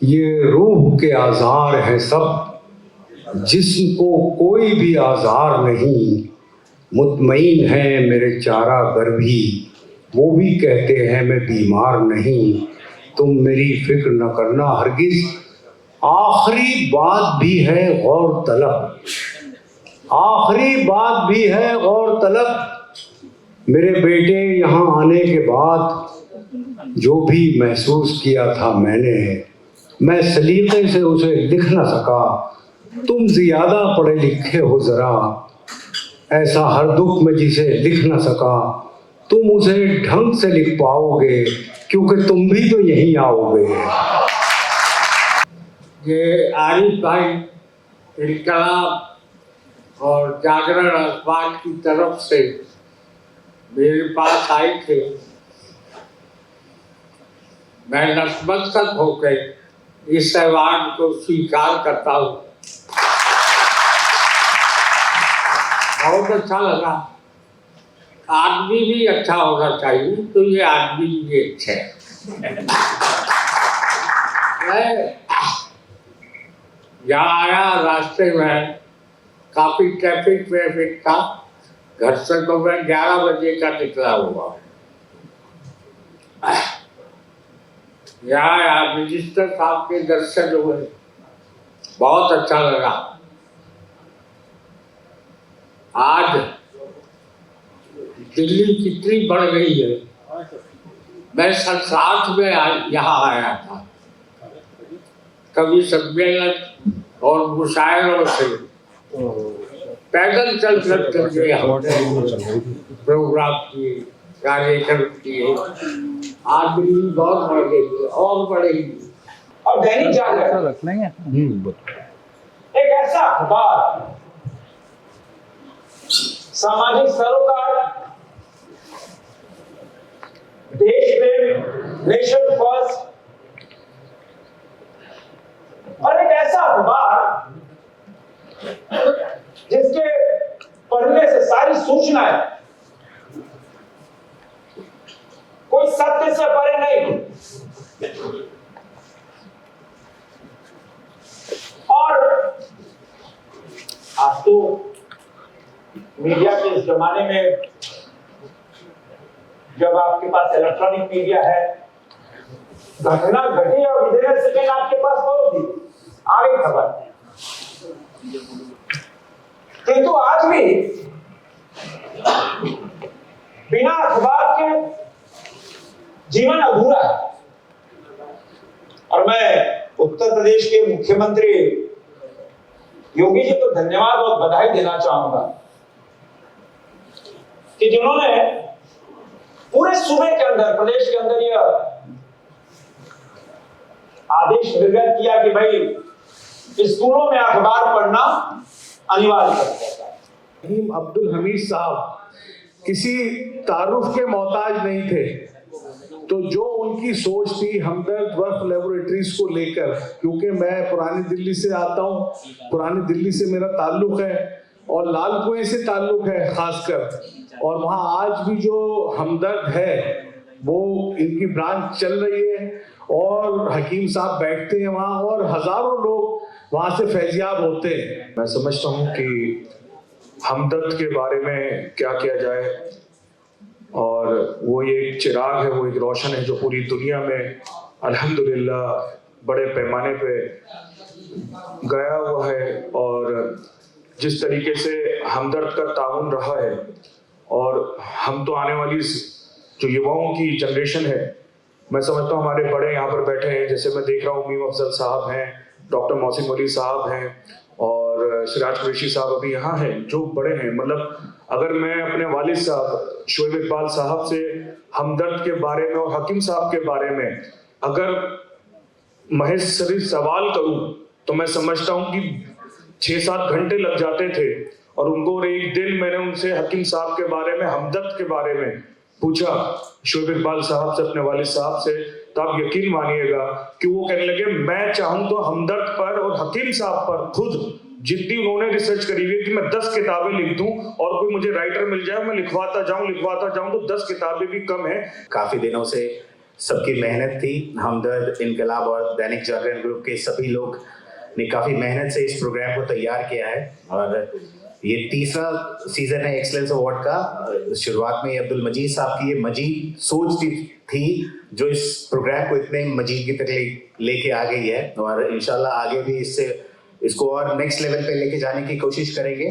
ये रूह के आज़ार हैं सब, जिस्म को कोई भी आज़ार नहीं। मुतमईन है मेरे चारा गर भी, वो भी कहते हैं मैं बीमार नहीं। तुम मेरी फिक्र न करना हरगिज़, आखिरी बात भी है गौर तलब। आखिरी बात भी है गौर तलब। मेरे बेटे यहाँ आने के बाद जो भी महसूस किया था मैंने, मैं सलीक़े से उसे लिख न सका। तुम ज़्यादा पढ़े लिखे हो ज़रा, ऐसा हर दुख में जिसे लिख न सका। तुम उसे ढंग से लिख पाओगे, क्योंकि तुम भी तो यहीं आओगे। ये आरिफ भाई इनकलाब और जागरण अखबार की तरफ से मेरे पास आए थे। मैं नतमस्तक होकर इस अवार्ड को स्वीकार करता हूँ। बहुत अच्छा लगा। आदमी भी अच्छा होना चाहिए, तो ये आदमी भी अच्छा है। मैं यहाँ आया, रास्ते में काफ़ी ट्रैफिक था। घर से तो मैं 11 बजे का निकला हुआ। यहाँ मिनिस्टर साहब के दर्शन हुए, बहुत अच्छा लगा। आज दिल्ली कितनी बढ़ गई है। मैं 67 में यहाँ आया था, कभी सम्मेलन और मुशायरों से पैदल चल करके प्रोग्राम किए, कार्यक्रम किए। आज दिल्ली बहुत बढ़ गई है और बढ़ेगी। और दैनिक जागरण रख लेंगे। एक ऐसा अखबार सामाजिक सरोकार, देश प्रेम, नेशन फर्स्ट, और एक ऐसा अखबार जिसके पढ़ने से सारी सूचनाएं कोई सत्य से परे नहीं, और आज तो मीडिया के इस जमाने में जब आपके पास इलेक्ट्रॉनिक मीडिया है, घटना घटी और विदिन अ सेकेंड आपके पास पहुंची, आ गई खबर। किंतु आज भी बिना अखबार के जीवन अधूरा है। और मैं उत्तर प्रदेश के मुख्यमंत्री योगी जी को धन्यवाद और बधाई देना चाहूंगा कि जिन्होंने पूरे सूबे के अंदर, प्रदेश के अंदर यह आदेश निर्गत किया कि भाई स्कूलों में अखबार पढ़ना अनिवार्य कर दिया जाए। अब्दुल हमीद साहब किसी तारुफ के मोहताज नहीं थे, तो जो उनकी सोच थी हमदर्द वर्क लेबोरेटरीज को लेकर, क्योंकि मैं पुरानी दिल्ली से आता हूँ, पुरानी दिल्ली से मेरा ताल्लुक है और लाल कुएं से ताल्लुक है खासकर, और वहाँ आज भी जो हमदर्द है वो इनकी ब्रांच चल रही है और हकीम साहब बैठते हैं वहाँ और हजारों लोग वहाँ से फैजियाब होते हैं। मैं समझता हूँ कि हमदर्द के बारे में क्या किया जाए, और वो ये एक चिराग है, वो एक रोशन है जो पूरी दुनिया में अल्हम्दुलिल्लाह बड़े पैमाने पे गया हुआ है। और जिस तरीके से हमदर्द का ताउन रहा है, और हम तो आने वाली जो युवाओं की जनरेशन है, मैं समझता हूँ हमारे बड़े यहाँ पर बैठे हैं, जैसे मैं देख रहा हूँ मीम अफजल साहब हैं, डॉक्टर मोहसिन वली साहब हैं और सिराज कुरैशी साहब अभी यहाँ हैं, जो बड़े हैं। मतलब अगर मैं अपने वालिद साहब शोएब इकबाल साहब से हमदर्द के बारे में और हकीम साहब के बारे में अगर महज सिर्फ सवाल करूं, तो मैं समझता हूं कि 6-7 घंटे लग जाते थे। और उनको एक दिन मैंने उनसे हकीम साहब के बारे में, हमदर्द के बारे में पूछा, शोएब इकबाल साहब से, अपने वालिद साहब से, तो आप यकीन मानिएगा कि वो कहने लगे मैं चाहूं तो हमदर्द पर और हकीम साहब पर खुद जितनी उन्होंने रिसर्च करी हुई कि मैं 10 किताबें लिख दूं, और कोई मुझे राइटर मिल जाए मैं लिखवाता जाऊं तो 10 किताबें भी कम है। काफी दिनों से सबकी मेहनत थी। हमदर्द, इनकलाब और दैनिक जागरण ग्रुप के सभी लोग ने काफ़ी मेहनत से इस प्रोग्राम को तैयार किया है और ये तीसरा सीजन है एक्सलेंस अवार्ड का। शुरुआत में अब्दुल मजीद साहब की ये मजीद सोच थी जो इस प्रोग्राम को इतने मजीद की तक लेके आ गई है और इंशाल्लाह आगे भी इसको और नेक्स्ट लेवल पे लेके जाने की कोशिश करेंगे।